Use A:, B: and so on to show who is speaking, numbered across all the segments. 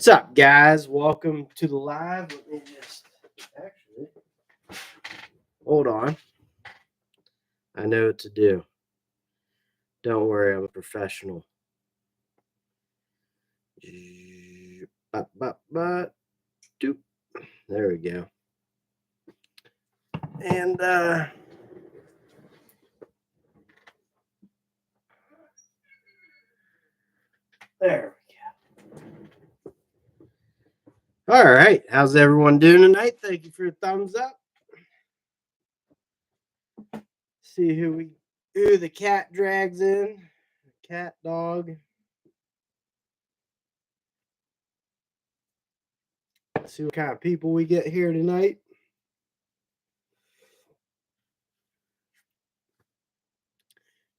A: What's up, guys? Welcome to the live. Let me just actually hold on. I know what to do. Don't worry, I'm a professional. Doop. There we go. And there we go. All right, how's everyone doing tonight? Thank you for your thumbs up. See who the cat drags in. Cat, dog. See what kind of people we get here tonight.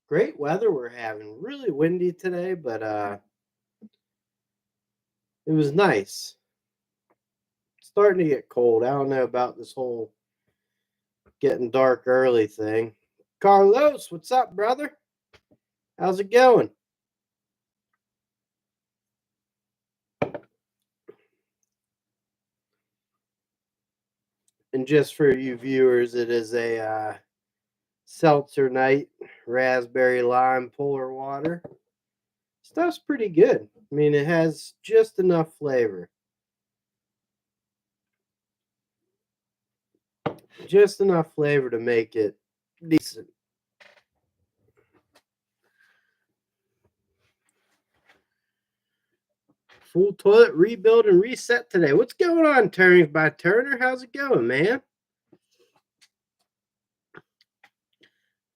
A: Great weather we're having. Really windy today, but it was nice. It's starting to get cold. I don't know about this whole getting dark early thing. Carlos, what's up, brother? How's it going? And just for you viewers, it is a seltzer night, raspberry lime polar water. Stuff's pretty good. I mean, it has just enough flavor. Just enough flavor to make it decent. Full toilet rebuild and reset today. What's going on, Turnings by Turner? How's it going, man?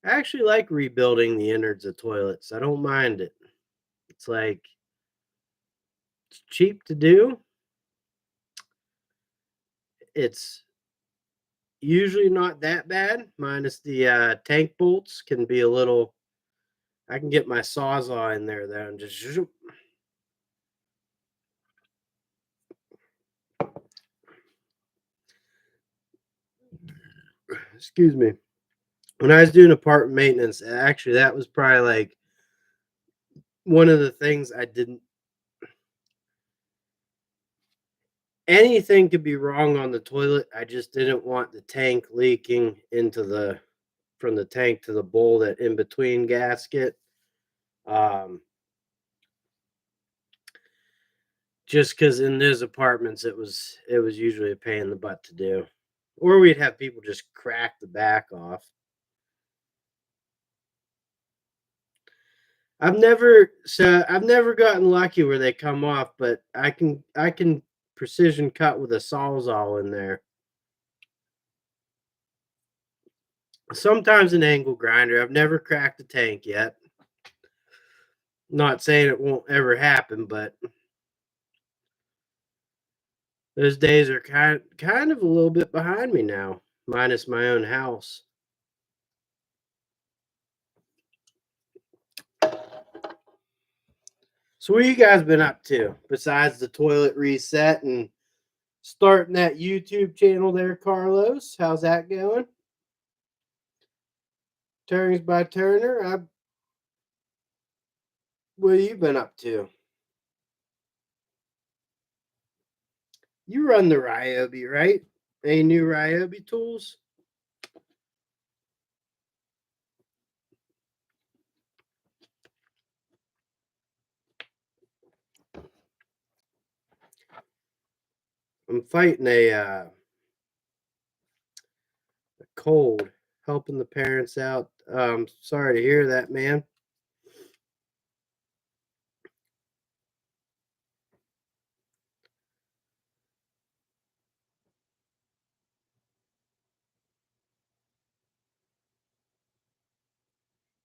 A: I actually like rebuilding the innards of toilets. I don't mind it. It's like, it's cheap to do. It's usually not that bad, minus the tank bolts can be a little. I can get my Sawzall in there though and just. Excuse me. When I was doing apartment maintenance, actually, that was probably like one of the things I didn't. Anything could be wrong on the toilet. I just didn't want the tank leaking into from the tank to the bowl, that in between gasket. Just because in those apartments it was usually a pain in the butt to do, or we'd have people just crack the back off. I've never gotten lucky where they come off, but I can precision cut with a Sawzall in there. Sometimes an angle grinder. I've never cracked a tank yet. Not saying it won't ever happen, but those days are kind of a little bit behind me now, minus my own house. So what you guys been up to besides the toilet reset and starting that YouTube channel there, Carlos? How's that going? Turnings by Turner. What have you been up to? You run the Ryobi, right? Any new Ryobi tools? I'm fighting a cold, helping the parents out. Sorry to hear that, man.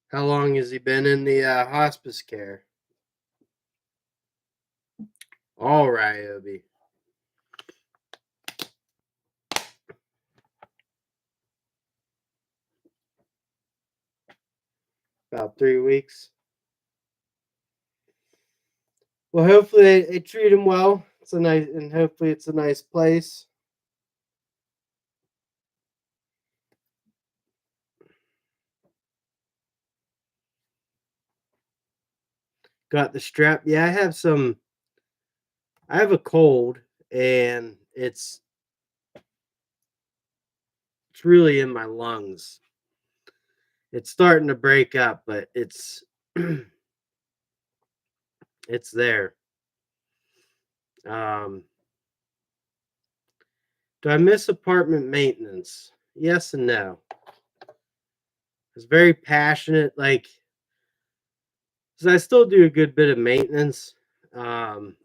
A: How long has he been in the hospice care? All Ryobi. About 3 weeks. Well, hopefully they treat him well. Hopefully it's a nice place. Got the strap. Yeah, I have some I have a cold, and it's really in my lungs. It's starting to break up, but it's it's there. Um, do I miss apartment maintenance? Yes and no. It's very passionate, like, because I still do a good bit of maintenance. Um,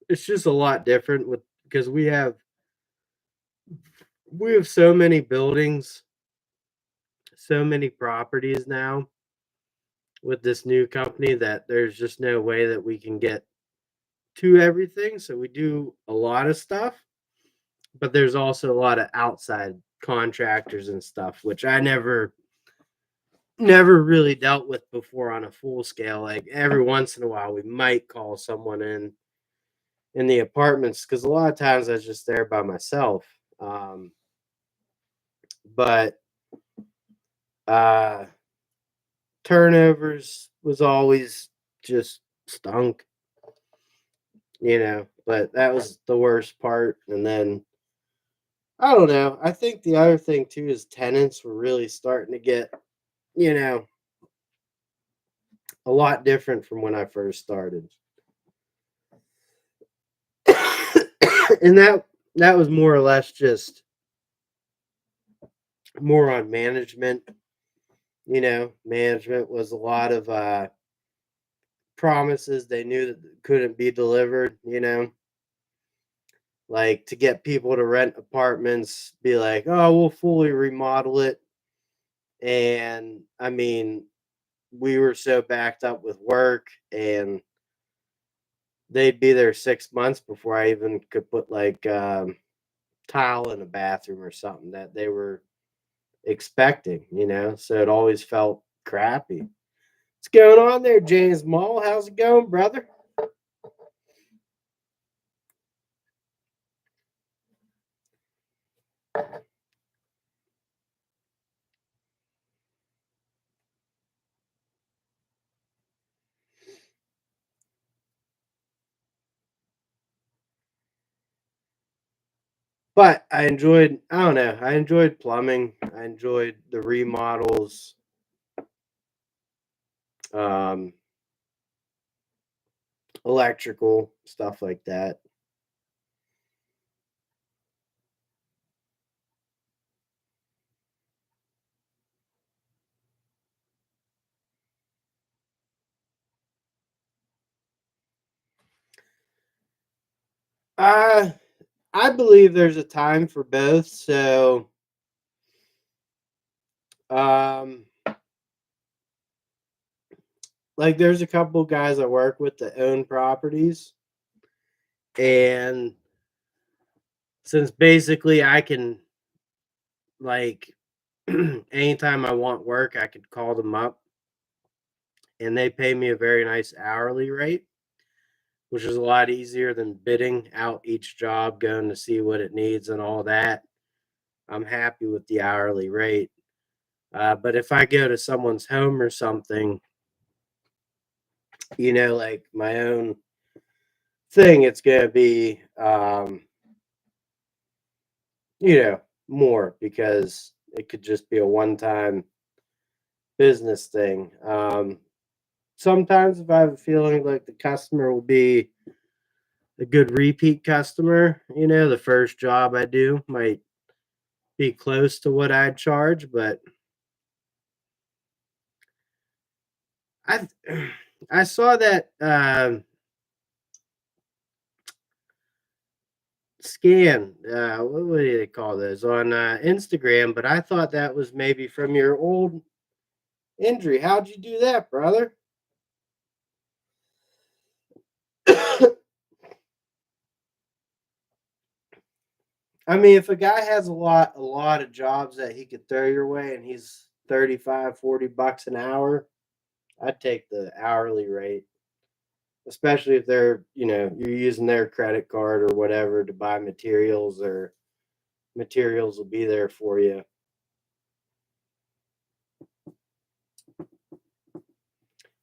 A: it's just a lot different with because we have so many buildings, so many properties now with this new company that there's just no way that we can get to everything. So we do a lot of stuff, but there's also a lot of outside contractors and stuff, which I never really dealt with before on a full scale. Like every once in a while, we might call someone in the apartments because a lot of times I was just there by myself. But uh, turnovers was always just stunk, But that was the worst part. And then I don't know. I think the other thing too is tenants were really starting to get, you know, a lot different from when I first started. And that was more or less just more on management. Management was a lot of promises they knew that couldn't be delivered, like to get people to rent apartments, be like, oh, we'll fully remodel it. And I mean, we were so backed up with work, and they'd be there 6 months before I even could put like tile in a bathroom or something that they were expecting, So it always felt crappy. What's going on there, James Mall? How's it going, brother? But I don't know, I enjoyed plumbing. I enjoyed the remodels, um, electrical, stuff like that. Uh, I believe there's a time for both. So, um, like there's a couple guys I work with that own properties, and since basically I can like anytime I want work, I could call them up and they pay me a very nice hourly rate, which is a lot easier than bidding out each job, going to see what it needs and all that. I'm happy with the hourly rate. But if I go to someone's home or something, like my own thing, it's going to be, more because it could just be a one time business thing. Sometimes if I have a feeling like the customer will be a good repeat customer, the first job I do might be close to what I'd charge, but I I saw that scan. What do they call those on Instagram? But I thought that was maybe from your old injury. How'd you do that, brother? I mean, if a guy has a lot of jobs that he could throw your way and he's 35, $40 an hour, I'd take the hourly rate, especially if you're using their credit card or whatever to buy materials, or materials will be there for you.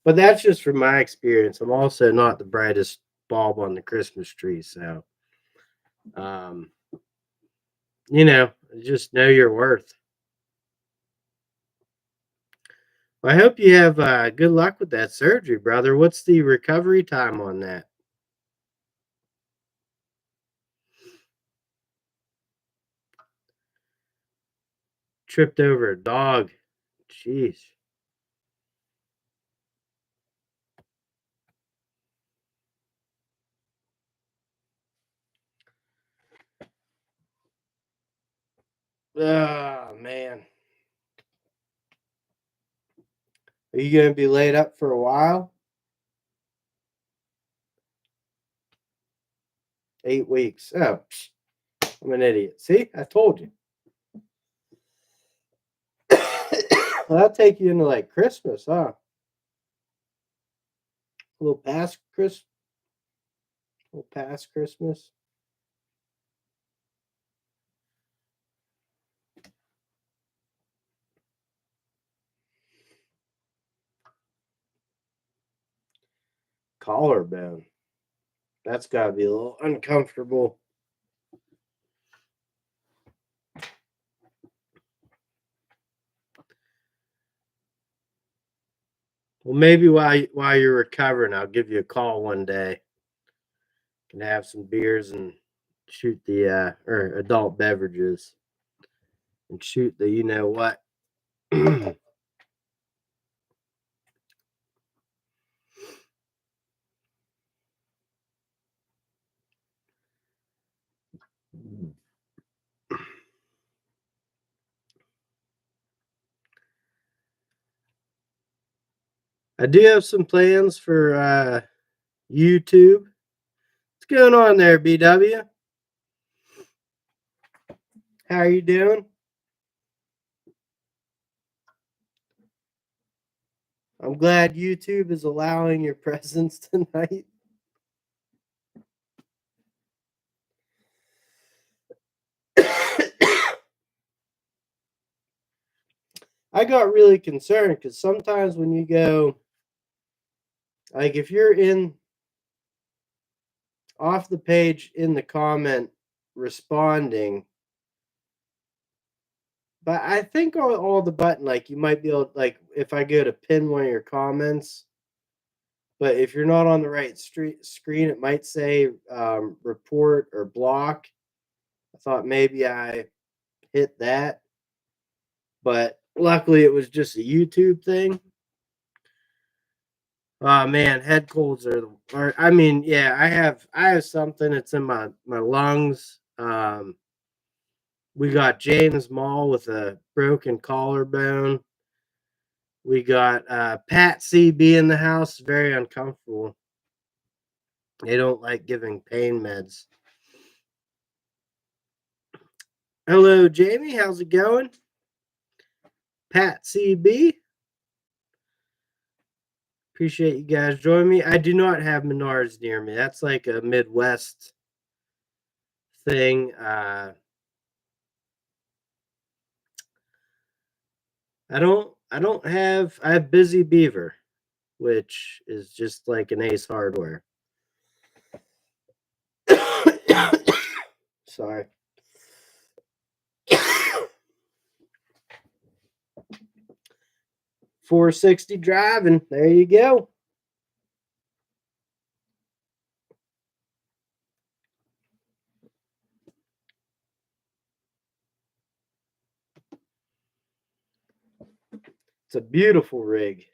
A: But that's just from my experience. I'm also not the brightest bulb on the Christmas tree. So, you know, just know your worth. Well, I hope you have good luck with that surgery, brother. What's the recovery time on that? Tripped over a dog. Jeez. Oh, man. Are you going to be laid up for a while? 8 weeks. Oh, I'm an idiot. See, I told you. Well, that'll take you into like Christmas, huh? A little past Christmas. A little past Christmas. Collarbone. That's got to be a little uncomfortable. Well, maybe while you're recovering, I'll give you a call one day. Can have some beers and shoot the or adult beverages and shoot the you know what. I do have some plans for YouTube. What's going on there, BW? How are you doing? I'm glad YouTube is allowing your presence tonight. I got really concerned because sometimes when you go, like if you're in off the page in the comment responding, but I think all the button, like you might be able, like if I go to pin one of your comments, but if you're not on the right screen, it might say report or block. I thought maybe I hit that, but luckily it was just a YouTube thing. Oh man, head colds are I mean, yeah, I have something that's in my lungs. We got James Mall with a broken collarbone. We got Pat CB in the house, very uncomfortable. They don't like giving pain meds. Hello, Jamie. How's it going? Pat CB. Appreciate you guys joining me. I do not have Menards near me. That's like a Midwest thing. I have Busy Beaver, which is just like an Ace Hardware. Sorry. 460 driving. There you go. It's a beautiful rig.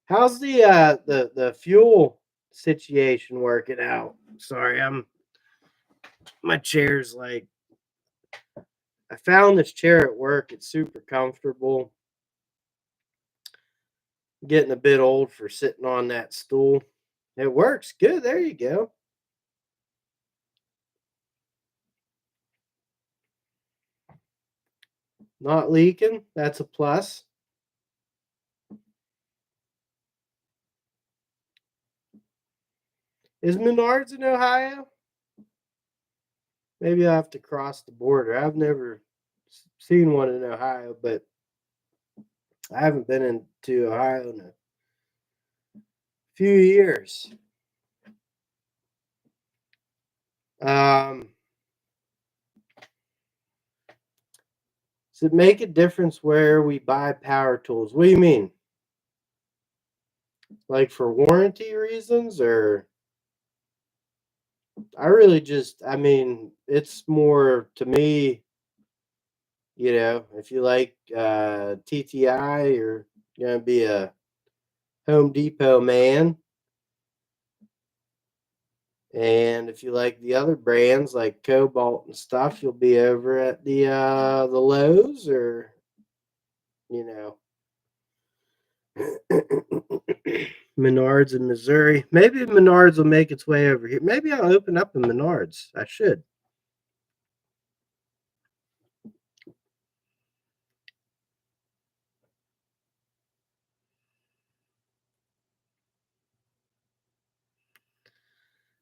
A: How's the fuel situation working out? Sorry, my chair's like I found this chair at work. It's super comfortable. Getting a bit old for sitting on that stool. It works good. There you go. Not leaking. That's a plus. Is Menards in Ohio? Maybe I have to cross the border. I've never seen one in Ohio, but I haven't been into Ohio in a few years. Does it make a difference where we buy power tools? What do you mean? Like for warranty reasons, or I really just, I mean, it's more to me, if you like TTI, you're gonna be a Home Depot man. And if you like the other brands like Cobalt and stuff, you'll be over at the Lowe's, or you know Menards in Missouri. Maybe Menards will make its way over here. Maybe I'll open up a Menards. I should.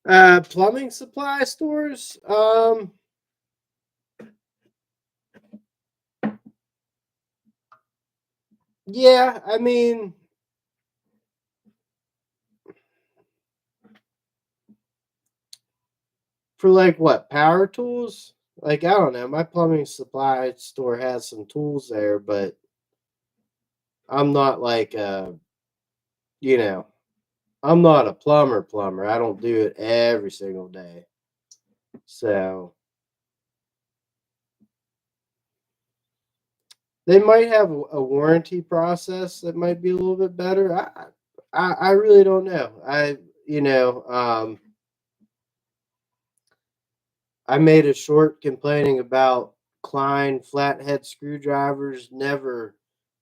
A: Plumbing supply stores. Yeah, I mean, for like what, power tools? Like, I don't know. My plumbing supply store has some tools there, but I'm not like you know, I'm not a plumber. I don't do it every single day. So they might have a warranty process that might be a little bit better. I really don't know. You know, I made a short complaining about Klein flathead screwdrivers. Never,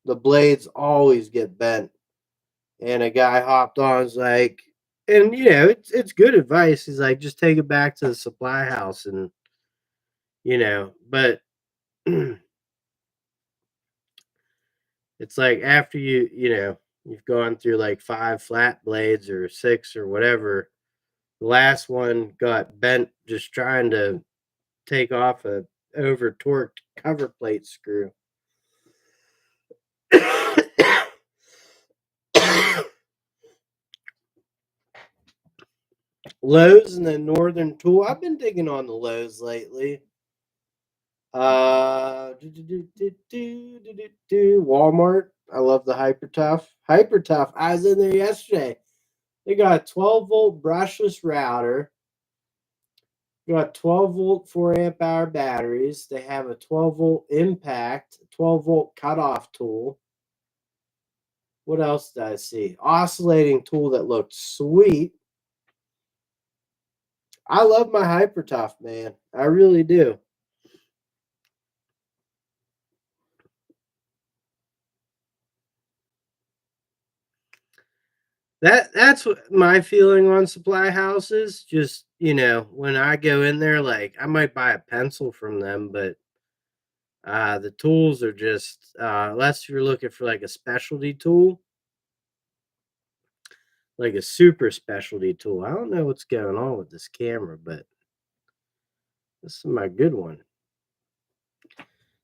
A: the blades always get bent. And a guy hopped on, was like, and it's good advice. He's like, just take it back to the supply house, and but it's like after you've gone through like 5 flat blades or 6 or whatever, the last one got bent just trying to take off a over torqued cover plate screw. Lowe's and the Northern Tool. I've been digging on the Lowe's lately. Walmart. I love the Hyper Tough. Hyper Tough. I was in there yesterday. They got a 12-volt brushless router. They got 12-volt 4 amp hour batteries. They have a 12-volt impact, 12-volt cutoff tool. What else did I see? Oscillating tool that looked sweet. I love my Hyper Tough, man. I really do. That's what my feeling on supply houses. Just when I go in there, like I might buy a pencil from them, but the tools are just unless you're looking for like a specialty tool, like a super specialty tool. I don't know what's going on with this camera, but this is my good one.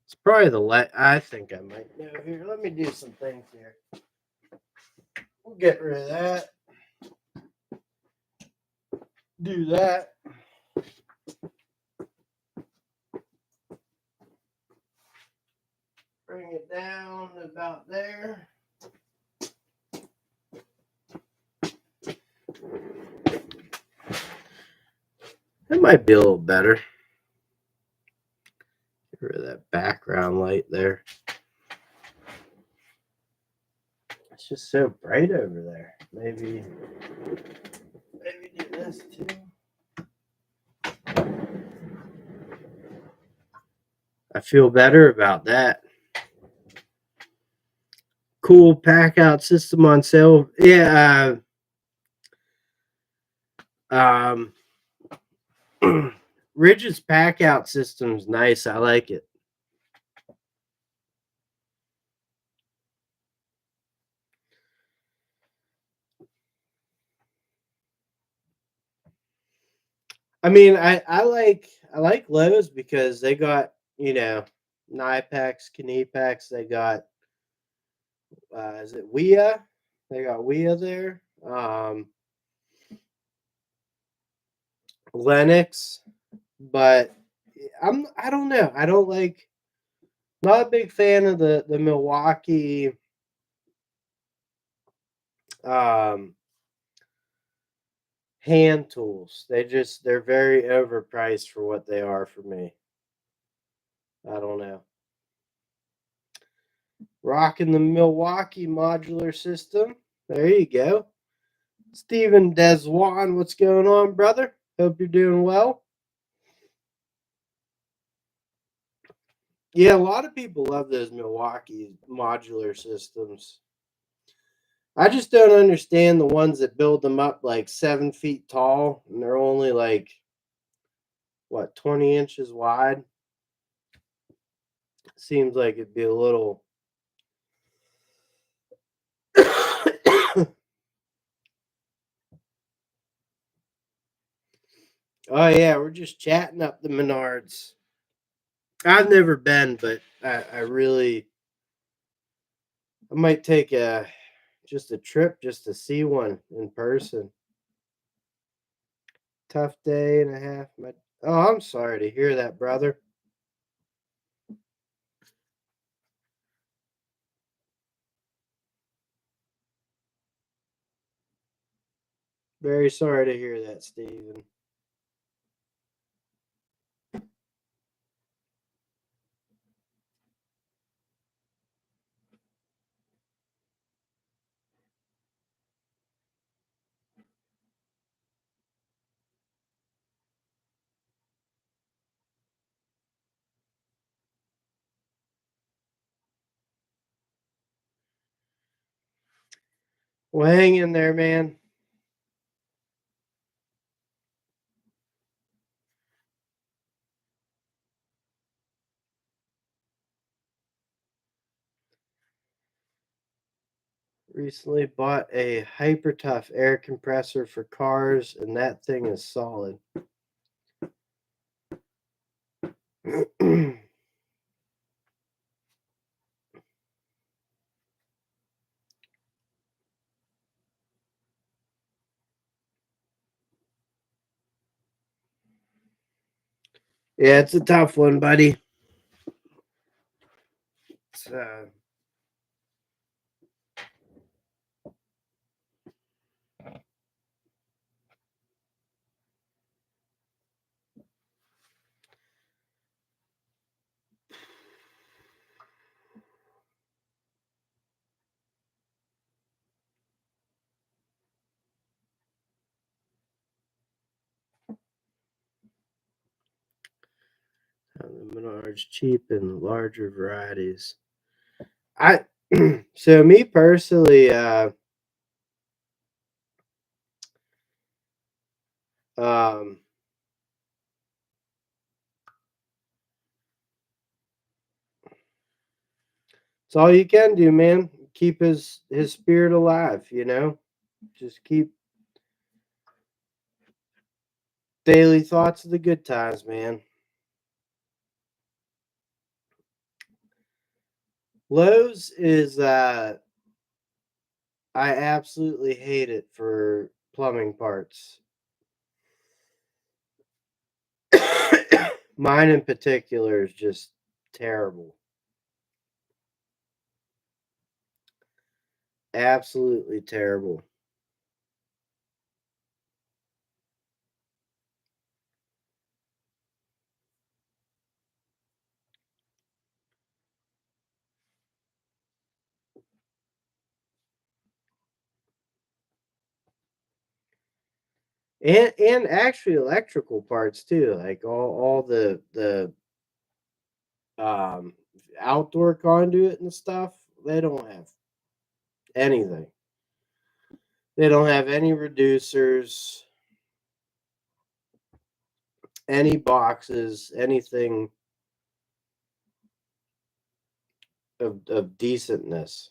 A: It's probably the light. I think I might know here. Let me do some things here. We'll get rid of that. Do that. Bring it down about there. That might be a little better. Get rid of that background light there. It's just so bright over there. Maybe do this too. I feel better about that. Cool pack out system on sale. Yeah. Ridge's pack out system's nice. I like it. I mean, I like Lowe's because they got Nipex, Knipex. They got is it Wea? They got Wea there. Lennox. but I don't know. I don't like not a big fan of the Milwaukee um hand tools. They're very overpriced for what they are for me. I don't know. Rocking the Milwaukee modular system. There you go. Stephen Deswan, what's going on, brother? Hope you're doing well. Yeah, a lot of people love those Milwaukee modular systems. I just don't understand the ones that build them up like 7 feet tall and they're only like, what, 20 inches wide? Seems like it'd be a little. Oh, yeah, we're just chatting up the Menards. I've never been, but I really, I might take just a trip just to see one in person. Tough day and a half. Oh, I'm sorry to hear that, brother. Very sorry to hear that, Stephen. Well, hang in there, man. Recently bought a hyper tough air compressor for cars, and that thing is solid. Yeah, it's a tough one, buddy. It's, the Menards cheap in larger varieties. I so me personally, um, it's all you can do, man. Keep his spirit alive, you know. Just keep daily thoughts of the good times, man. Lowe's is I absolutely hate it for plumbing parts. Mine in particular is just terrible. Absolutely terrible. And actually electrical parts too, like all the um outdoor conduit and stuff, they don't have anything. They don't have any reducers, any boxes, anything of decentness.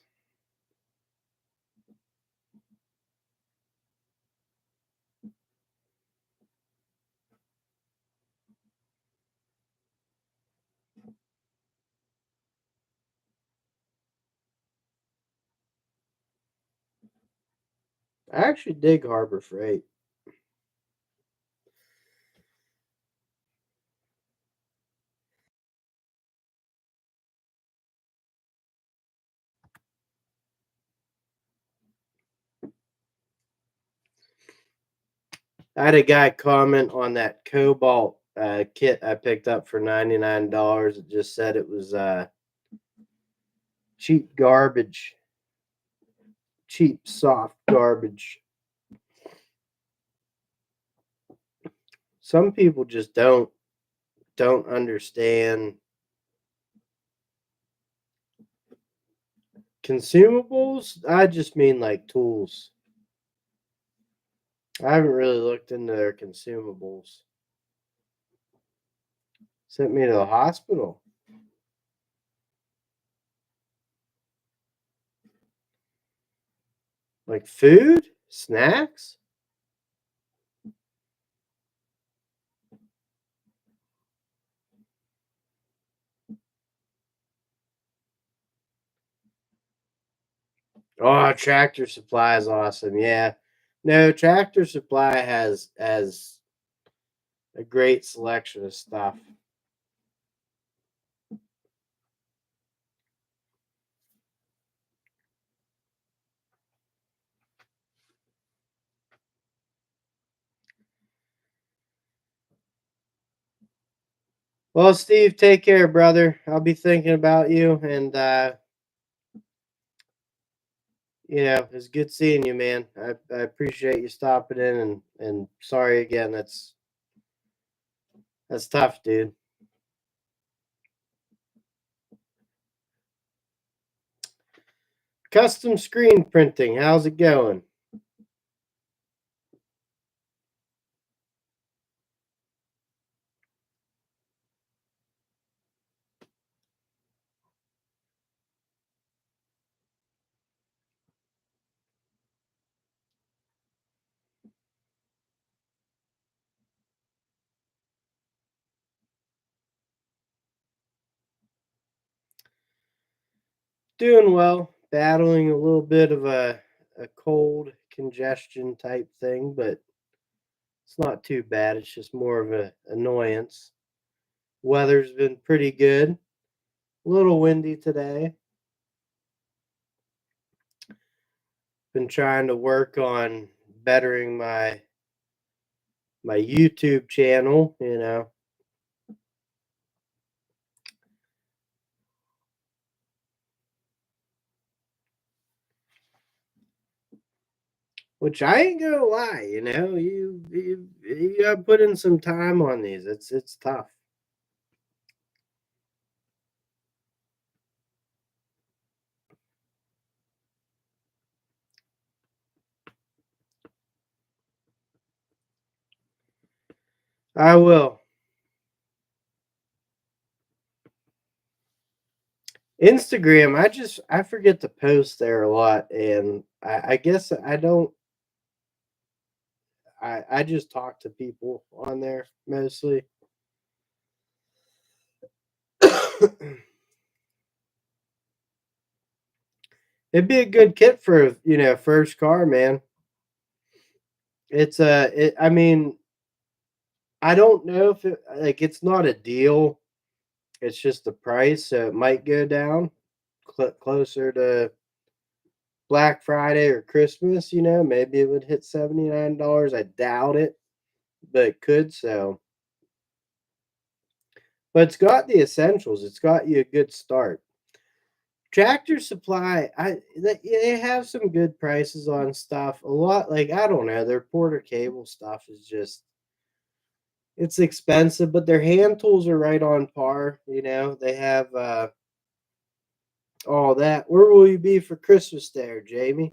A: I actually dig Harbor Freight. I had a guy comment on that Cobalt kit I picked up for $99. It just said it was cheap garbage, cheap soft garbage. Some people just don't understand consumables. I just mean like tools. I haven't really looked into their consumables. Sent me to the hospital. Like food? Snacks? Oh, Tractor Supply is awesome. Yeah. No, Tractor Supply has a great selection of stuff. Well, Steve, take care, brother. I'll be thinking about you, and it's good seeing you, man. I appreciate you stopping in, and sorry again. That's tough, dude. Custom screen printing, how's it going? Doing well. Battling a little bit of a cold congestion type thing, but it's not too bad. It's just more of an annoyance. Weather's been pretty good. A little windy today. Been trying to work on bettering my YouTube channel, which I ain't gonna lie, you gotta put in some time on these. It's tough. I will. Instagram, I forget to post there a lot, and I guess I don't. I just talk to people on there mostly. It'd be a good kit for first car, man. I mean, I don't know if it's not a deal. It's just the price, so it might go down closer to Black Friday or Christmas. Maybe it would hit $79. I doubt it, but it could. So, but it's got the essentials. It's got you a good start. Tractor Supply, they have some good prices on stuff. A lot, like I don't know, their Porter Cable stuff is just it's expensive, but their hand tools are right on par. They have all that. Where will you be for Christmas there, Jamie?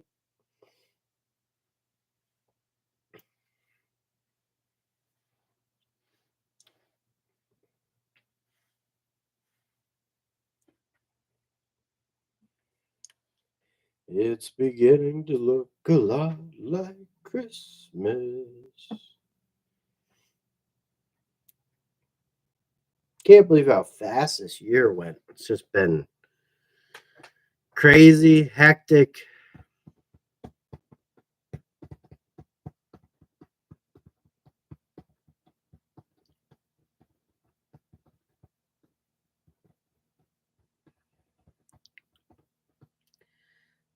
A: It's beginning to look a lot like Christmas. Can't believe how fast this year went. It's just been crazy, hectic.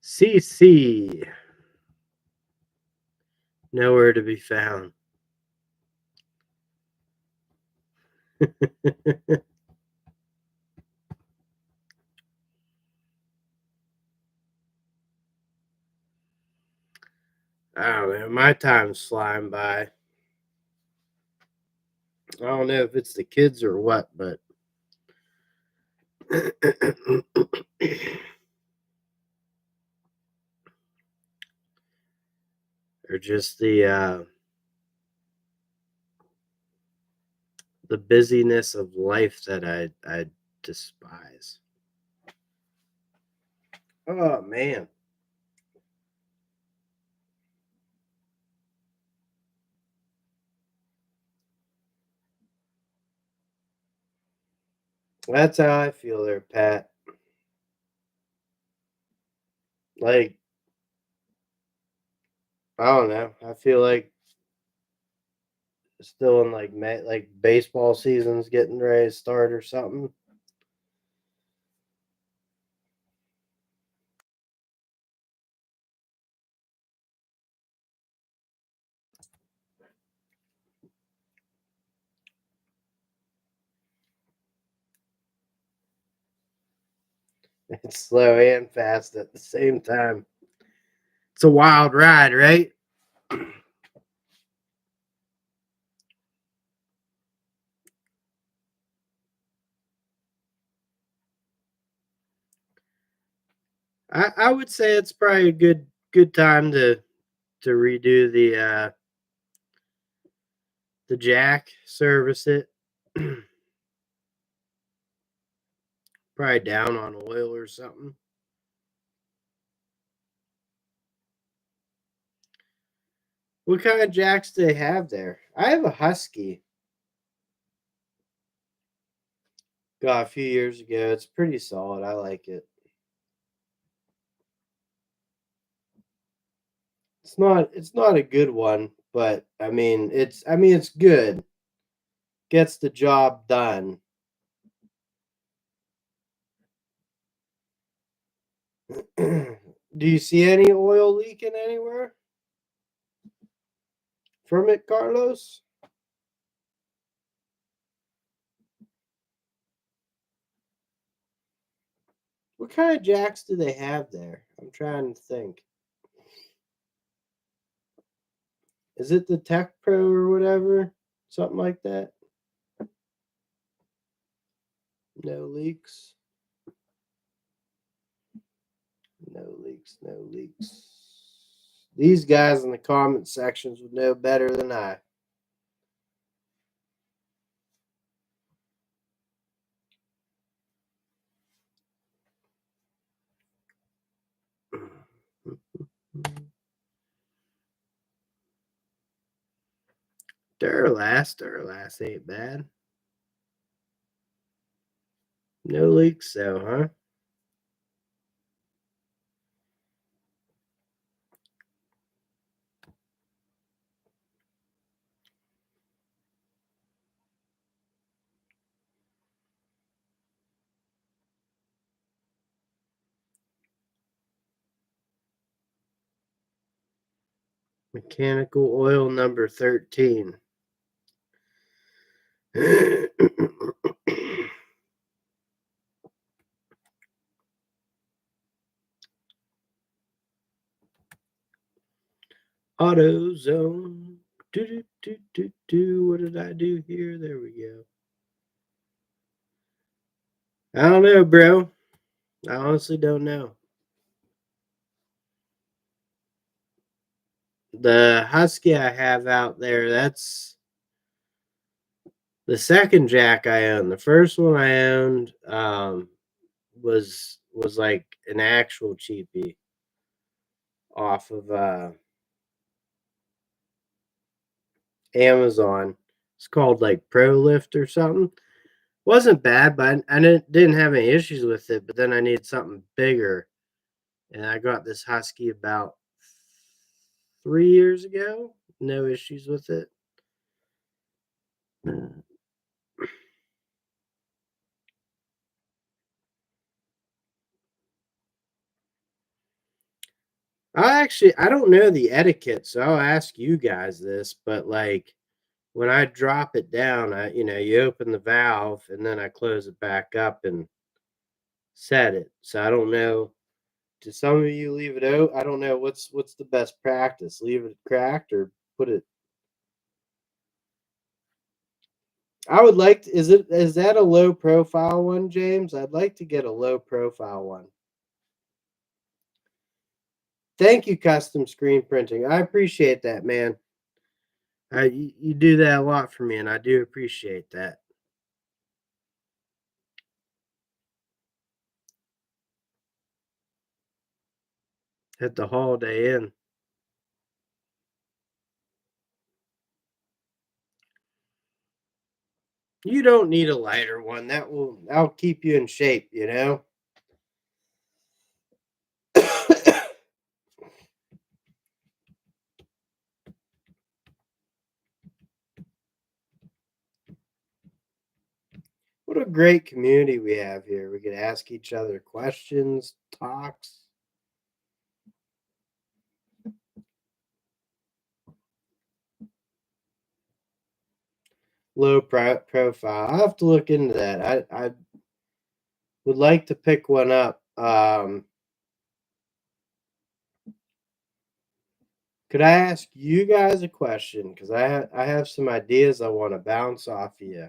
A: CC, nowhere to be found. I don't know. My time's flying by. I don't know if it's the kids or what, but or just the busyness of life that I despise. Oh man. That's how I feel there, Pat. Like, I don't know. I feel like still in like like baseball season's getting ready to start or something. It's slow and fast at the same time. It's a wild ride, right? I would say it's probably a good time to redo the jack, service it. Probably down on oil or something. What kind of jacks do they have there? I have a Husky. Got a few years ago. It's pretty solid. I like it. It's not a good one, but I mean it's good. Gets the job done. Do you see any oil leaking anywhere from it, Carlos? What kind of jacks do they have there? I'm trying to think. Is it the Tech Pro or whatever? Something like that? No leaks. No leaks. No leaks. These guys in the comment sections would know better than I. Durlast ain't bad. No leaks, though, huh? Mechanical oil number 13. AutoZone. What did I do here? There we go. I don't know, bro. I honestly don't know. The Husky I have out there, that's the second jack I owned. The first one I owned was like an actual cheapie off of Amazon. It's called like Pro Lift or something. Wasn't bad, but I didn't have any issues with it. But then I needed something bigger, and I got this Husky about 3 years ago. No issues with it. I don't know the etiquette, so I'll ask you guys this, but like when I drop it down, you open the valve and then I close it back up and set it. So I don't know. Do some of you leave it out? I don't know what's the best practice. Leave it cracked or put it. I would like to, is that a low profile one, James? I'd like to get a low profile one. Thank you, custom screen printing. I appreciate that, man. You do that a lot for me, and I do appreciate that. At the Holiday Inn. You don't need a lighter one. That'll keep you in shape, you know? What a great community we have here. We could ask each other questions, talks. Low profile. I'll have to look into that. I would like to pick one up. Could I ask you guys a question? Because I have some ideas I want to bounce off of you.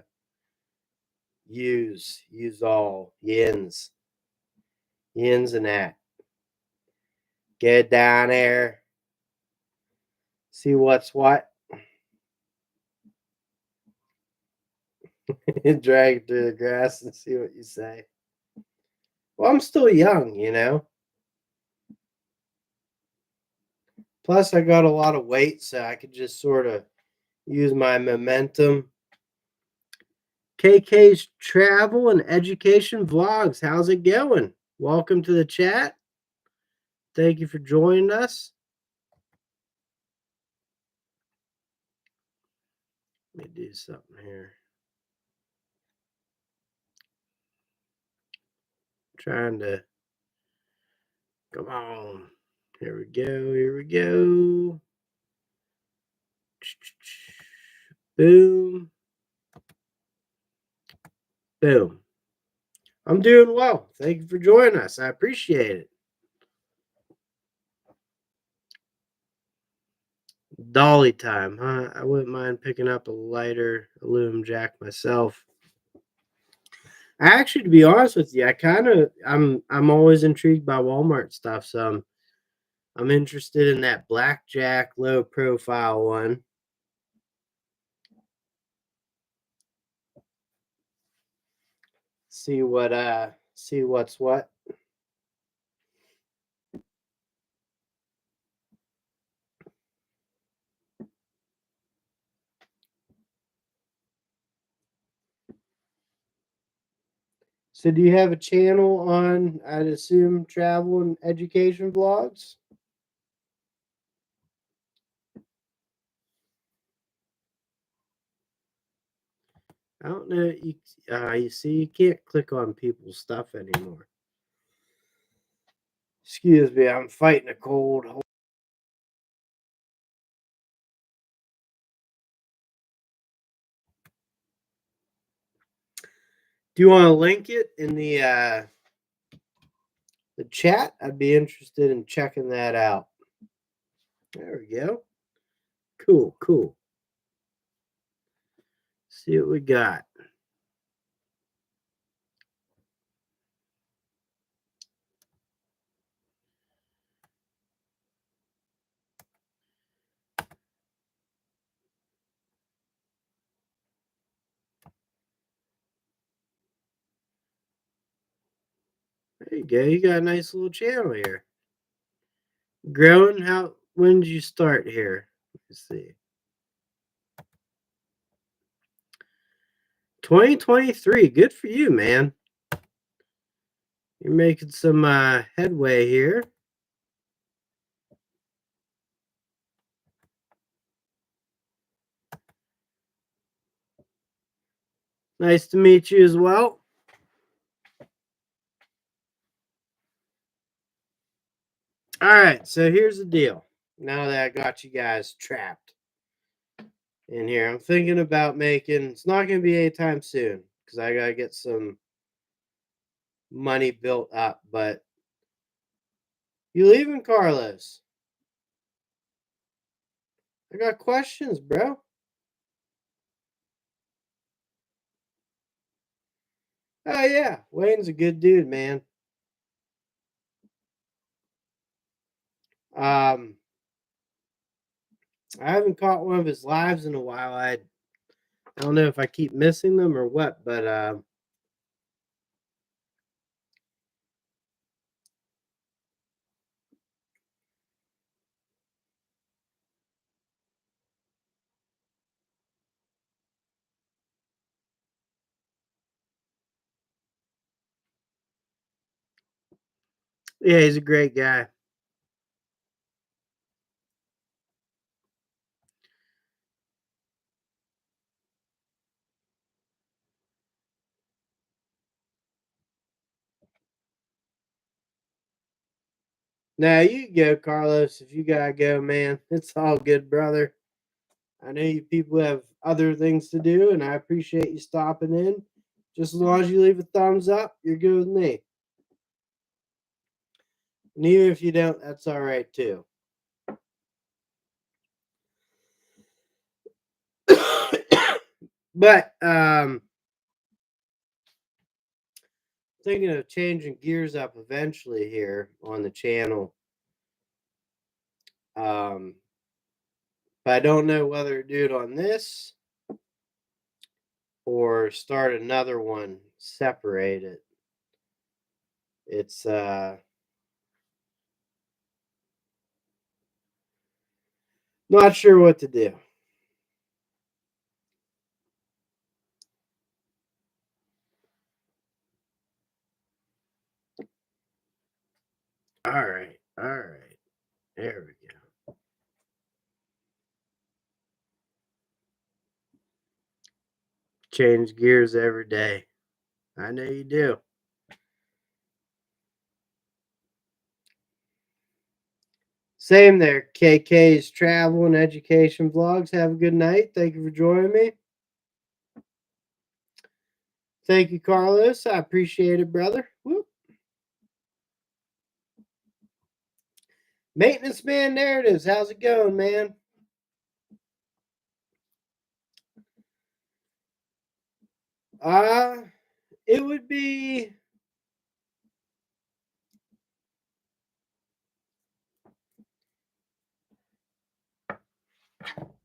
A: Use all yins and that. Get down there. See what's what. Drag it through the grass and see what you say. Well, I'm still young, you know. Plus, I got a lot of weight, so I could just sort of use my momentum. KK's Travel and Education Vlogs. How's it going? Welcome to the chat. Thank you for joining us. Let me do something here. Trying to. Come on. Here we go. Here we go. Boom. Boom. I'm doing well. Thank you for joining us. I appreciate it. Dolly time, huh? I wouldn't mind picking up a lighter aluminum jack myself. Actually, to be honest with you, I'm always intrigued by Walmart stuff, so I'm interested in that blackjack low profile one. See what's what. So do you have a channel on, I'd assume, travel and education vlogs? I don't know. You see, you can't click on people's stuff anymore. Excuse me, I'm fighting a cold. Do you want to link it in the chat? I'd be interested in checking that out. There we go. Cool, cool. See what we got. There you go. You got a nice little channel here. Growing? When did you start here? Let's see. 2023. Good for you, man. You're making some headway here. Nice to meet you as well. All right, so here's the deal. Now that I got you guys trapped in here. I'm thinking about making, it's not going to be anytime soon because I got to get some money built up. But you leaving, Carlos? I got questions, bro. Oh, yeah. Wayne's a good dude, man. I haven't caught one of his lives in a while. I don't know if I keep missing them or what, but yeah, he's a great guy. Now you go, Carlos. If you gotta go, man, it's all good, brother. I know you people have other things to do, and I appreciate you stopping in. Just as long as you leave a thumbs up, you're good with me. And even if you don't, that's all right too. But thinking of changing gears up eventually here on the channel. But I don't know whether to do it on this or start another one, separate it. It's not sure what to do. All right. There we go. Change gears every day. I know you do. Same there. KK's travel and education vlogs. Have a good night. Thank you for joining me. Thank you, Carlos. I appreciate it, brother. Whoop. Maintenance man narratives. How's it going, man? It would be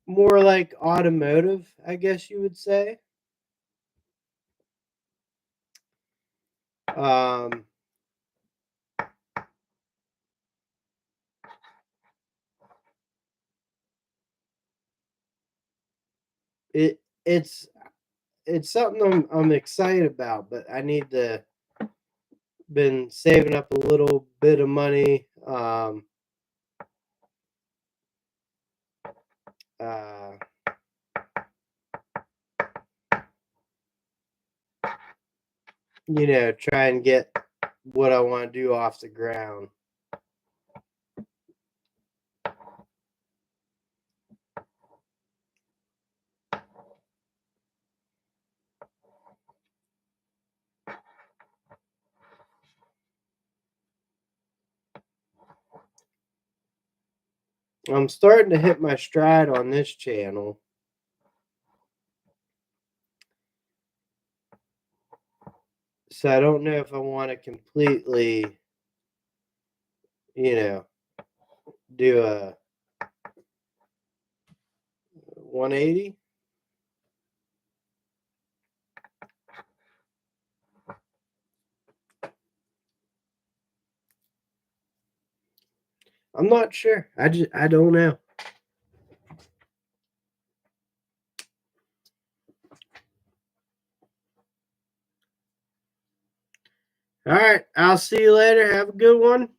A: more like automotive, I guess you would say. Um, it's something I'm excited about, but I need to been saving up a little bit of money. Uh, try and get what I want to do off the ground. I'm starting to hit my stride on this channel. So I don't know if I want to completely, do a 180. I'm not sure. I don't know. All right. I'll see you later. Have a good one.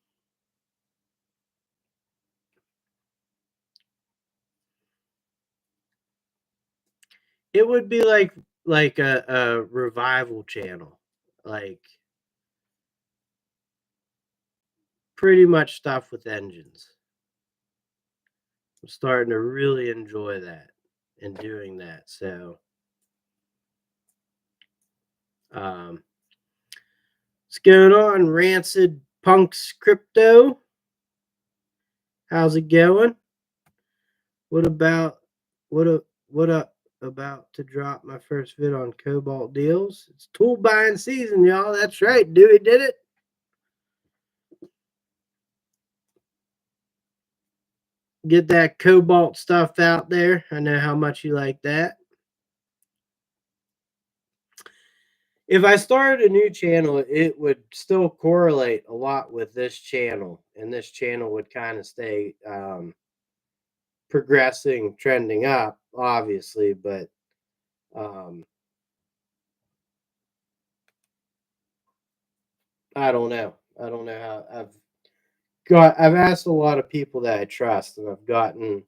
A: It would be like a revival channel. Like pretty much stuff with engines. I'm starting to really enjoy that. in doing that. So, what's going on, Rancid Punks Crypto? How's it going? What about what up about to drop my first vid on Cobalt deals? It's tool buying season, y'all. That's right. Dewey did it. Get that Cobalt stuff out there. I know how much you like that. If I started a new channel, it would still correlate a lot with this channel, and this channel would kind of stay progressing, trending up, obviously, but I don't know. I don't know how I've asked a lot of people that I trust, and I've gotten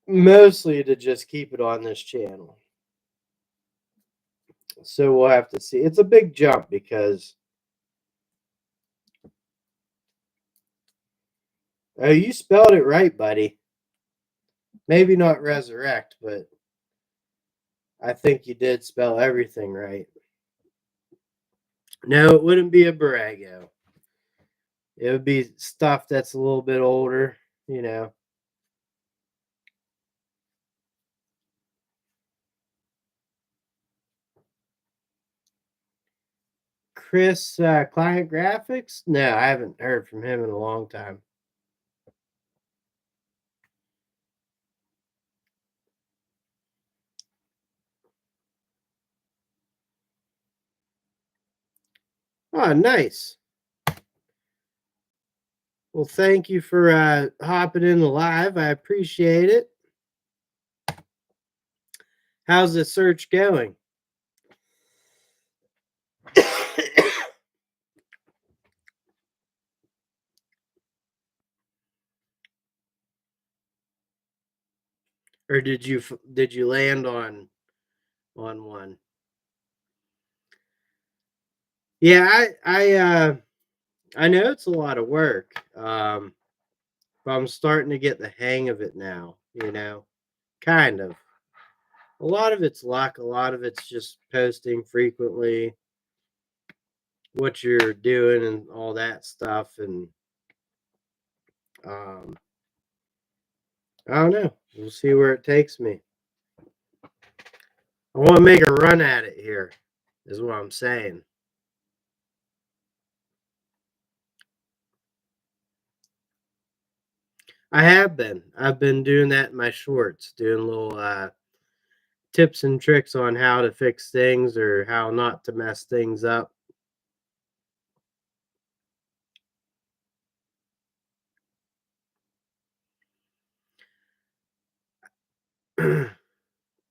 A: mostly to just keep it on this channel. So we'll have to see. It's a big jump because oh, you spelled it right, buddy. Maybe not resurrect, but I think you did spell everything right. No, it wouldn't be a Borrego. It would be stuff that's a little bit older, you know. Chris, Client Graphics? No, I haven't heard from him in a long time. Oh, nice. Well, thank you for hopping in the live. I appreciate it. How's the search going? Or did you land on one? Yeah, I know it's a lot of work. But I'm starting to get the hang of it now, you know. Kind of. A lot of it's luck, a lot of it's just posting frequently, what you're doing and all that stuff, and I don't know. We'll see where it takes me. I want to make a run at it here, is what I'm saying. I have been. I've been doing that in my shorts, doing little tips and tricks on how to fix things or how not to mess things up.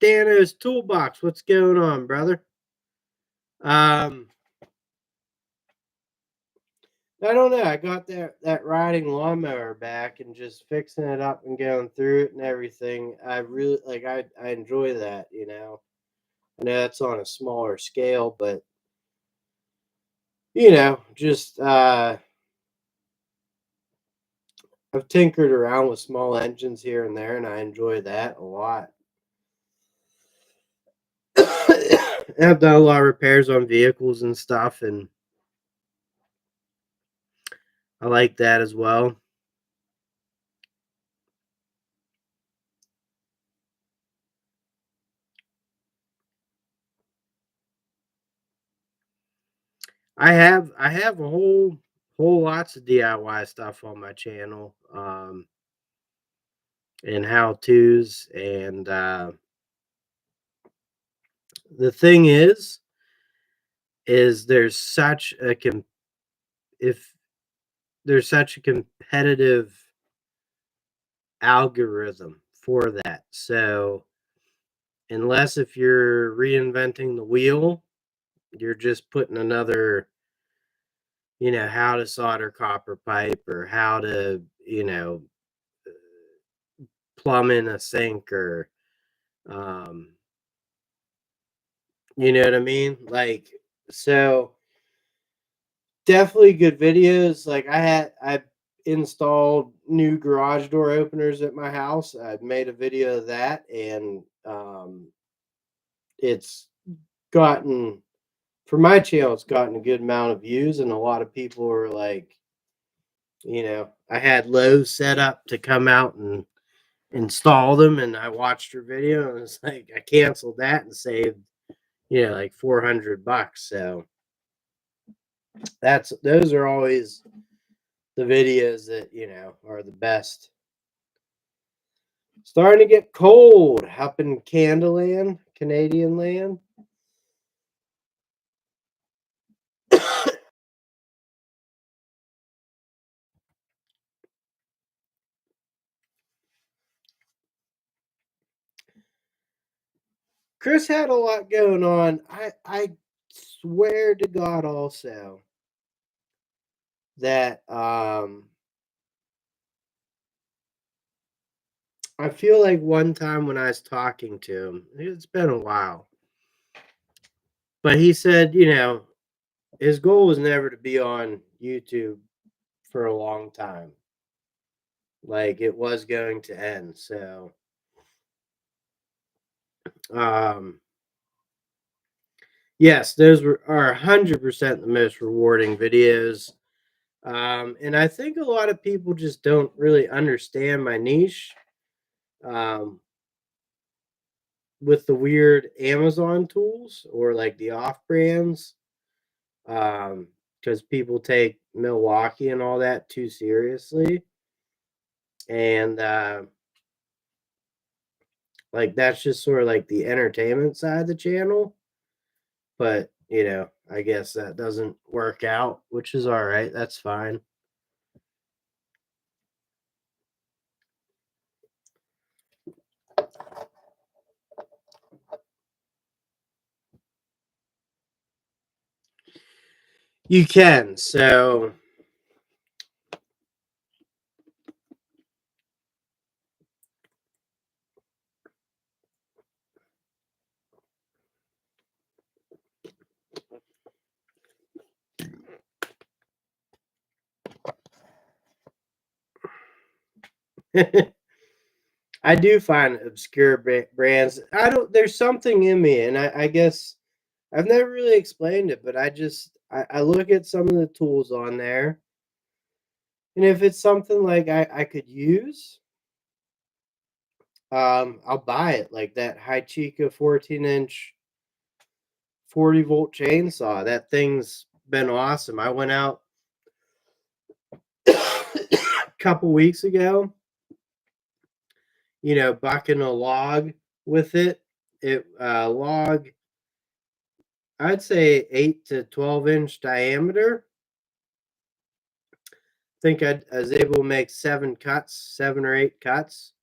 A: Dano's Toolbox, what's going on, brother? I don't know. I got that riding lawnmower back and just fixing it up and going through it and everything. I really like. I enjoy that. You know. I know that's on a smaller scale, but you know, just I've tinkered around with small engines here and there, and I enjoy that a lot. And I've done a lot of repairs on vehicles and stuff, and I like that as well. I have a whole lots of DIY stuff on my channel, and how tos, and the thing is there's such a if there's such a competitive algorithm for that. So unless if you're reinventing the wheel, you're just putting another, you know, how to solder copper pipe or how to, you know, plumb in a sink or, you know what I mean? Like, so definitely good videos. Like I installed new garage door openers at my house. I made a video of that, and it's gotten, for my channel, it's gotten a good amount of views, and a lot of people are like, I had Lowe's set up to come out and install them, and I watched her video, and it's like I canceled that and saved, like $400. So those are always the videos that are the best. Starting to get cold up in Canadaland, Canadian land. Chris had a lot going on. I swear to God also that I feel like one time when I was talking to him, it's been a while, but he said, his goal was never to be on YouTube for a long time. Like it was going to end. So yes, those are 100% the most rewarding videos. And I think a lot of people just don't really understand my niche with the weird Amazon tools or like the off brands, because people take Milwaukee and all that too seriously. And like that's just sort of like the entertainment side of the channel. But, I guess that doesn't work out, which is all right. That's fine. You can. So I do find obscure brands. There's something in me, and I guess I've never really explained it, but I look at some of the tools on there, and if it's something like I could use, I'll buy it. Like that Chica 14-inch 40-volt chainsaw. That thing's been awesome. I went out a couple weeks ago, bucking a log with it. Log, I'd say 8 to 12-inch diameter. I think I was able to make 7 or 8 cuts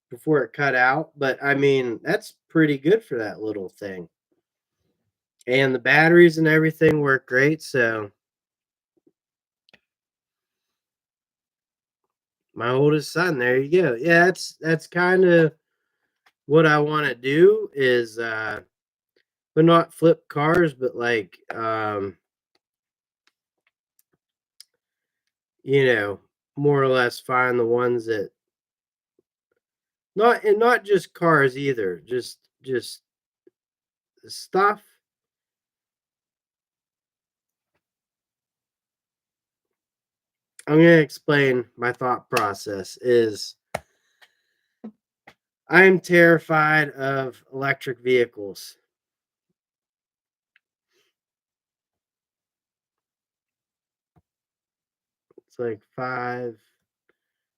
A: before it cut out. But I mean, that's pretty good for that little thing. And the batteries and everything work great. So my oldest son, there you go. Yeah, that's kind of what I want to do is but not flip cars, but like more or less find the ones that not just cars either, just stuff. I'm going to explain my thought process is I'm terrified of electric vehicles. It's like 5.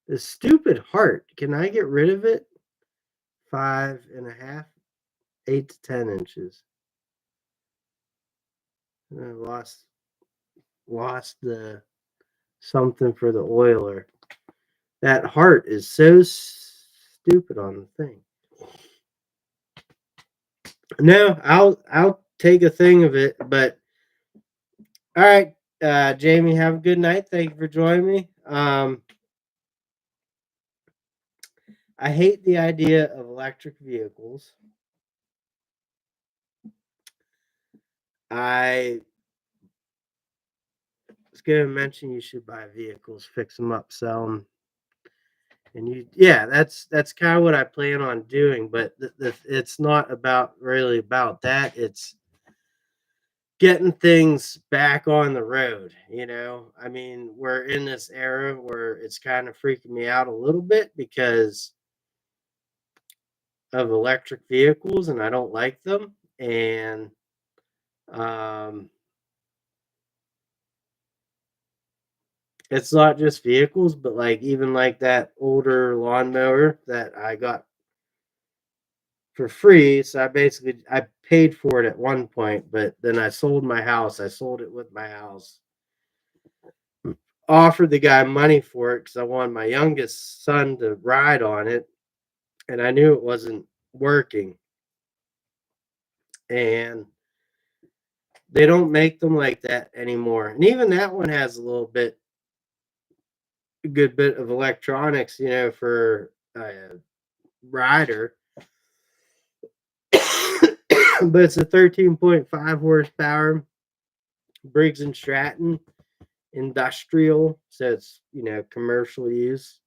A: This stupid heart. Can I get rid of it? 5.5, 8 to 10 inches. And I lost the something for the oiler. That heart is so stupid on the thing. No, I'll take a thing of it, but all right, Jamie, have a good night. Thank you for joining me. I hate the idea of electric vehicles. I was going to mention you should buy vehicles, fix them up, sell them. And yeah, that's kind of what I plan on doing. But it's not really about that. It's getting things back on the road. I mean, we're in this era where it's kind of freaking me out a little bit because of electric vehicles, and I don't like them. And um, it's not just vehicles, but like even like that older lawnmower that I got for free. So I paid for it at one point, but then I sold my house. I sold it with my house. Offered the guy money for it because I wanted my youngest son to ride on it, and I knew it wasn't working. And they don't make them like that anymore. And even that one has a good bit of electronics, for a rider. But it's a 13.5 horsepower Briggs and Stratton industrial, so it's commercial use,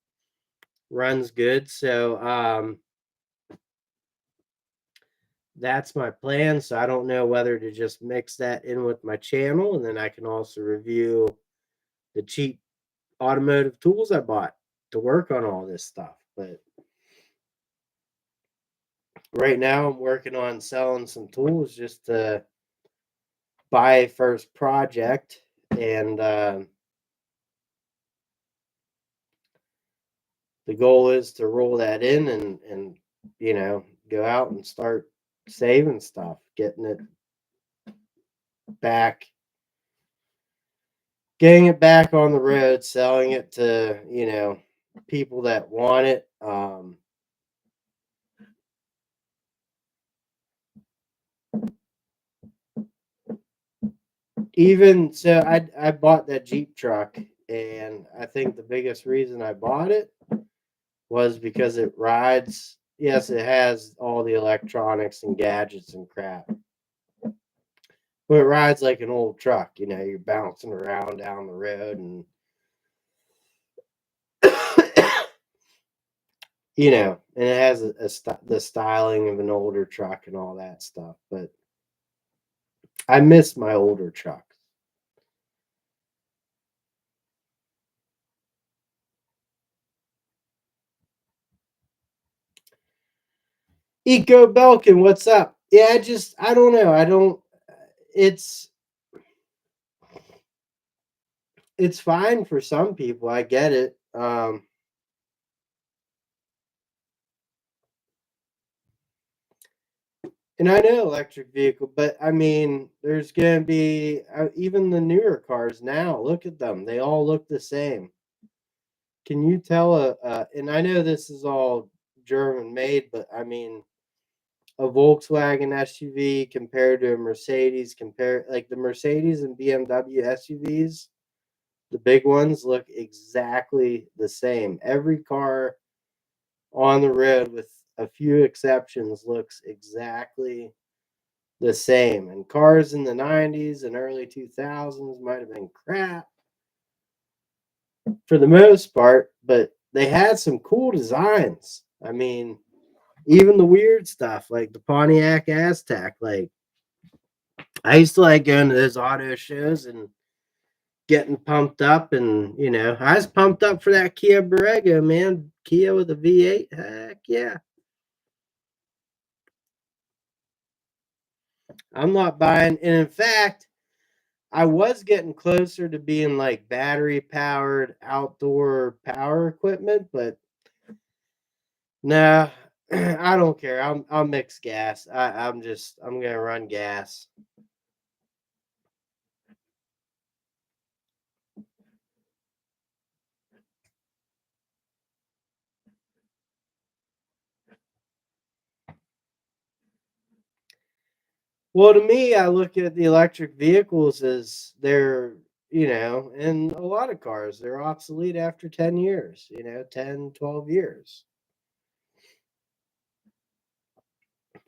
A: runs good. So that's my plan. So I don't know whether to just mix that in with my channel, and then I can also review the cheap automotive tools I bought to work on all this stuff. But right now I'm working on selling some tools just to buy a first project, and the goal is to roll that in and go out and start saving stuff, getting it back, getting it back on the road, selling it to people that want it. Even so, I bought that Jeep truck, and I think the biggest reason I bought it was because it rides. Yes, it has all the electronics and gadgets and crap, but it rides like an old truck. You're bouncing around down the road, and and it has the styling of an older truck and all that stuff. But I miss my older trucks. Eco Belkin, what's up? Yeah, I don't know. It's it's fine for some people. I get it. And I know electric vehicle, but I mean, there's going to be even the newer cars now. Look at them; they all look the same. Can you tell and I know this is all German made, but I mean, a Volkswagen SUV compared to a Mercedes, compare like the Mercedes and BMW SUVs, the big ones look exactly the same. Every car on the road, with a few exceptions, looks exactly the same. And cars in the 90s and early 2000s might have been crap for the most part, but they had some cool designs. I mean, even the weird stuff like the Pontiac Aztec. Like, I used to like going to those auto shows and getting pumped up, and I was pumped up for that Kia Borrego, man. Kia with a V8, heck yeah. I'm not buying, and in fact, I was getting closer to being like battery powered outdoor power equipment, but nah, I don't care. I'll mix gas. I'm gonna run gas. Well, to me, I look at the electric vehicles as in a lot of cars, they're obsolete after 10 years, 10, 12 years.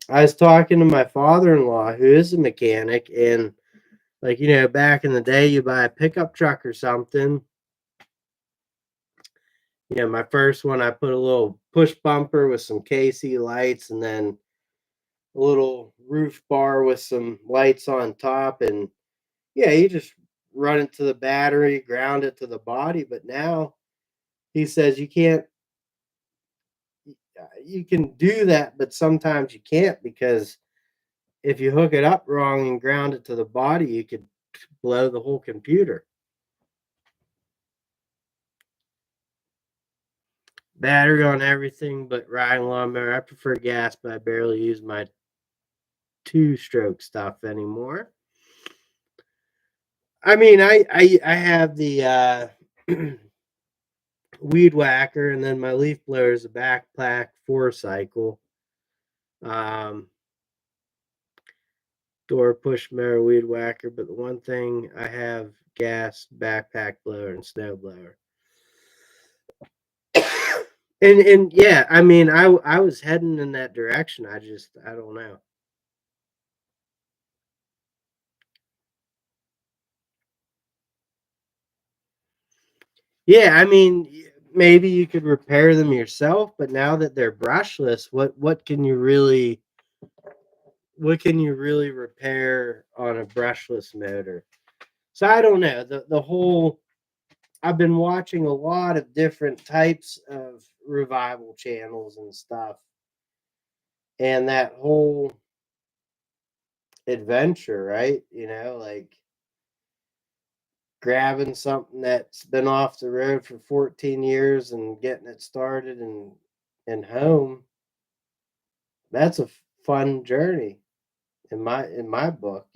A: I was talking to my father-in-law, who is a mechanic, and Like, back in the day, you buy a pickup truck or something. My first one, I put a little push bumper with some KC lights and then a little roof bar with some lights on top. And yeah, you just run it to the battery, ground it to the body. But now he says you can do that, but sometimes you can't because if you hook it up wrong and ground it to the body, you could blow the whole computer. Battery on everything but riding lawnmower. I prefer gas, but I barely use my two-stroke stuff anymore. I mean, I have the weed whacker, and then my leaf blower is a backpack 4-cycle. Door push mower weed whacker, but the one thing I have gas backpack blower and snow blower. And yeah, I mean, I was heading in that direction. I don't know. Yeah, I mean, maybe you could repair them yourself, but now that they're brushless, what can you really repair on a brushless motor? So I don't know. The whole I've been watching a lot of different types of revival channels and stuff, and that whole adventure, right? Like grabbing something that's been off the road for 14 years and getting it started and home. That's a fun journey in my book.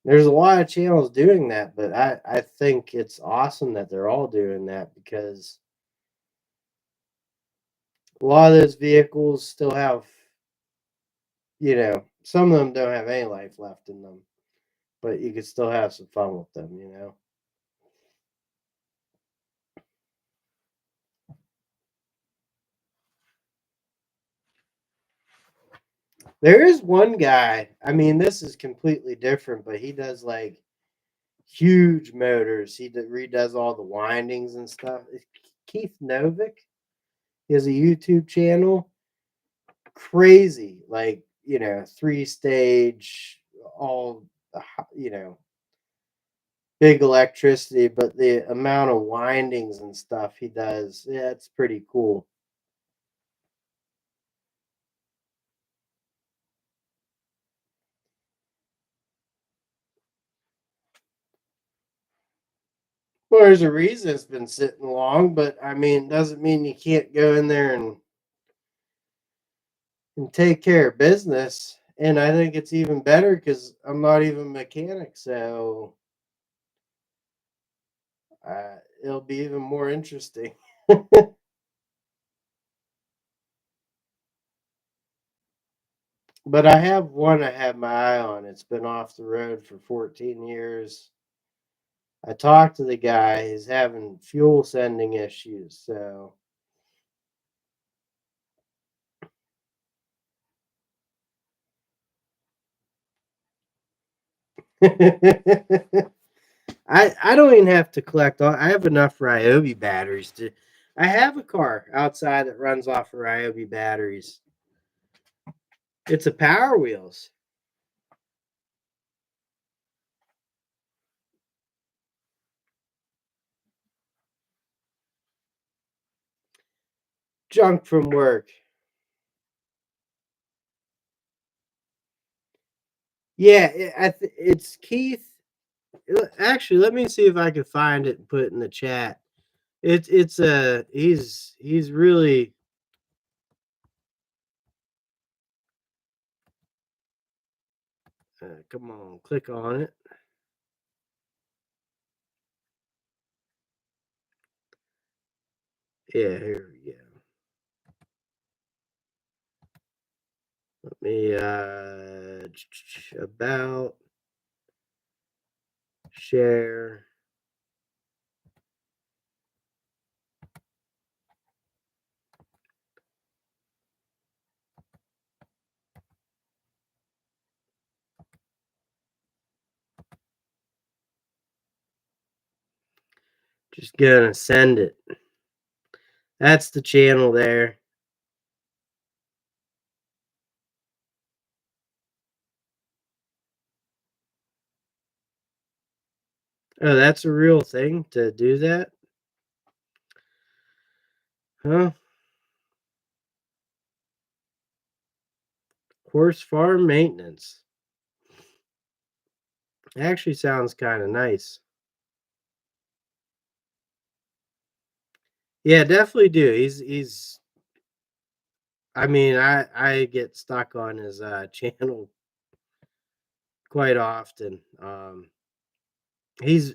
A: There's a lot of channels doing that, but I think it's awesome that they're all doing that because a lot of those vehicles still have, some of them don't have any life left in them, but you could still have some fun with them. There is one guy, I mean, this is completely different, but he does like huge motors. He redoes all the windings and stuff. It's Keith Novick. He has a YouTube channel. Crazy, like, 3-stage, all, you know, big electricity, but the amount of windings and stuff he does, yeah, it's pretty cool. Well, there's a reason it's been sitting long, but I mean, doesn't mean you can't go in there and take care of business. And I think it's even better because I'm not even a mechanic, so it'll be even more interesting. But I have one I have my eye on. It's been off the road for 14 years. I talked to the guy. He's having fuel sending issues, so I don't even have to collect all. I have enough Ryobi batteries to. I have a car outside that runs off of Ryobi batteries. It's a Power Wheels. Junk from work. Yeah, it's Keith. Actually, let me see if I can find it and put it in the chat. He's really come on, click on it. Yeah, here we go. Let me about share. Just gonna send it. That's the channel there. Oh, that's a real thing to do that? Huh? Horse farm maintenance. Actually sounds kind of nice. Yeah, definitely do. He's I mean, I get stuck on his channel quite often. He's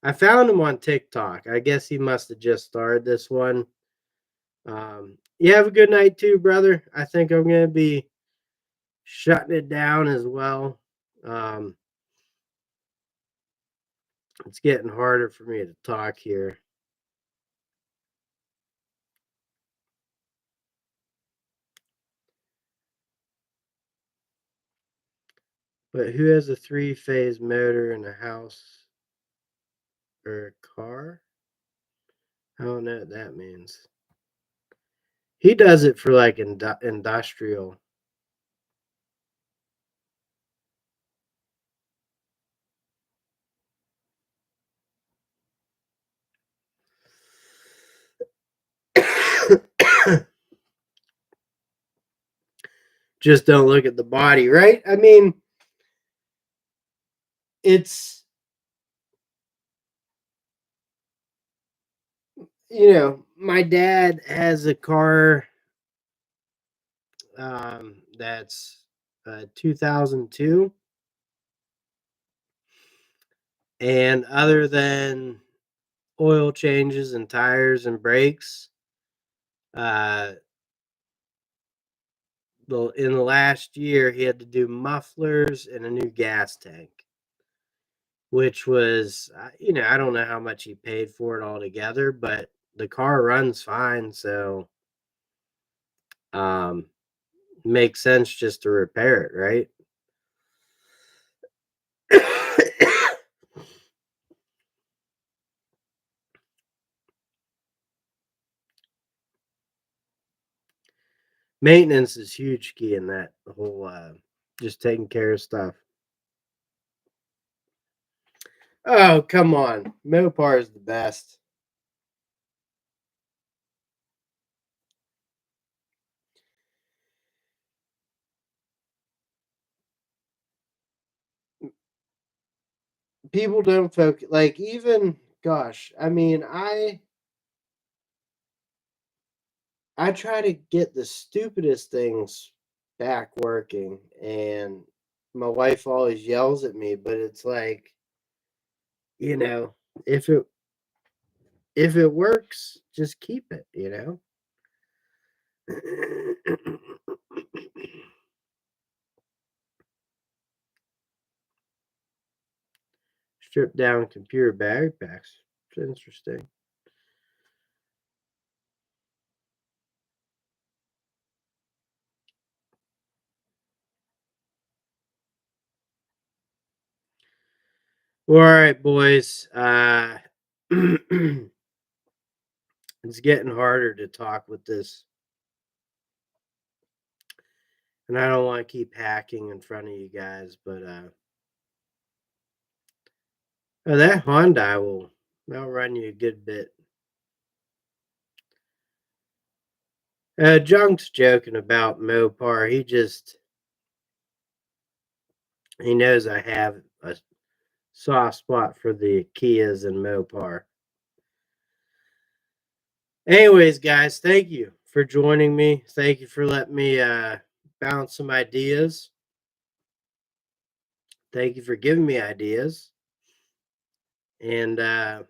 A: I found him on TikTok. I guess he must have just started this one. You have a good night too, brother. I think I'm gonna be shutting it down as well. Um, it's getting harder for me to talk here. But who has a three-phase motor in a house or a car? I don't know what that means. He does it for like industrial. Just don't look at the body, right? I mean, it's my dad has a car that's 2002, and other than oil changes and tires and brakes, uh, in the last year he had to do mufflers and a new gas tank, which was I don't know how much he paid for it altogether, but the car runs fine, so um, makes sense just to repair it, right? Maintenance is huge key in that whole just taking care of stuff. Oh, come on. Mopar is the best. People don't focus, like, even, gosh, I mean, I try to get the stupidest things back working, and my wife always yells at me, but it's like, you know, if it works, just keep it. Strip down computer backpacks. It's interesting. Well, all right, boys. It's getting harder to talk with this, and I don't want to keep hacking in front of you guys. But oh, that Hyundai that'll run you a good bit. Junk's joking about Mopar. He knows I have a soft spot for the Kias and Mopar. Anyways, guys, thank you for joining me. Thank you for letting me bounce some ideas. Thank you for giving me ideas. And I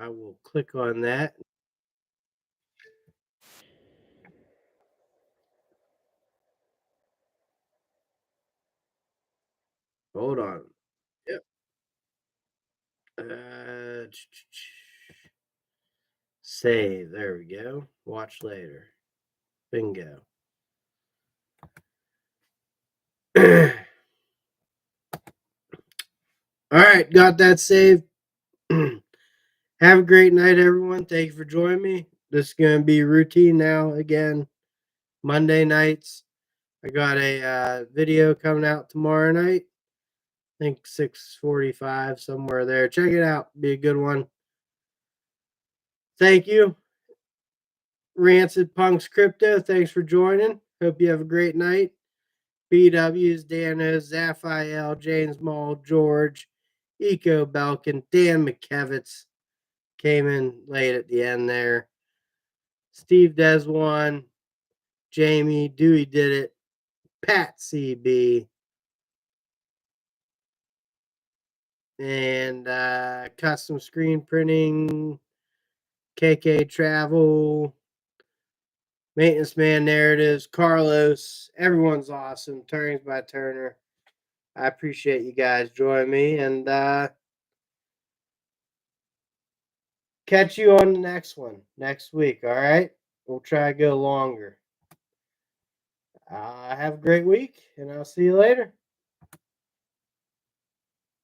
A: will click on that. Hold on. Yep. Save. There we go. Watch later. Bingo. All right, got that saved. Have a great night, everyone. Thank you for joining me. This is going to be routine now again. Monday nights. I got a video coming out tomorrow night. I think 6:45, somewhere there. Check it out. Be a good one. Thank you. Rancid Punks Crypto, thanks for joining. Hope you have a great night. BW's, Danos, Zaphiel, James Mall, George, Eco Belkin, Dan McKevitz came in late at the end there. Steve Deswan, Jamie, Dewey did it, Pat CB, and Custom Screen Printing, KK Travel, Maintenance Man Narratives, Carlos. Everyone's awesome. Turnings by Turner. I appreciate you guys joining me, and catch you on the next one next week. All right, we'll try to go longer. Have a great week, and I'll see you later.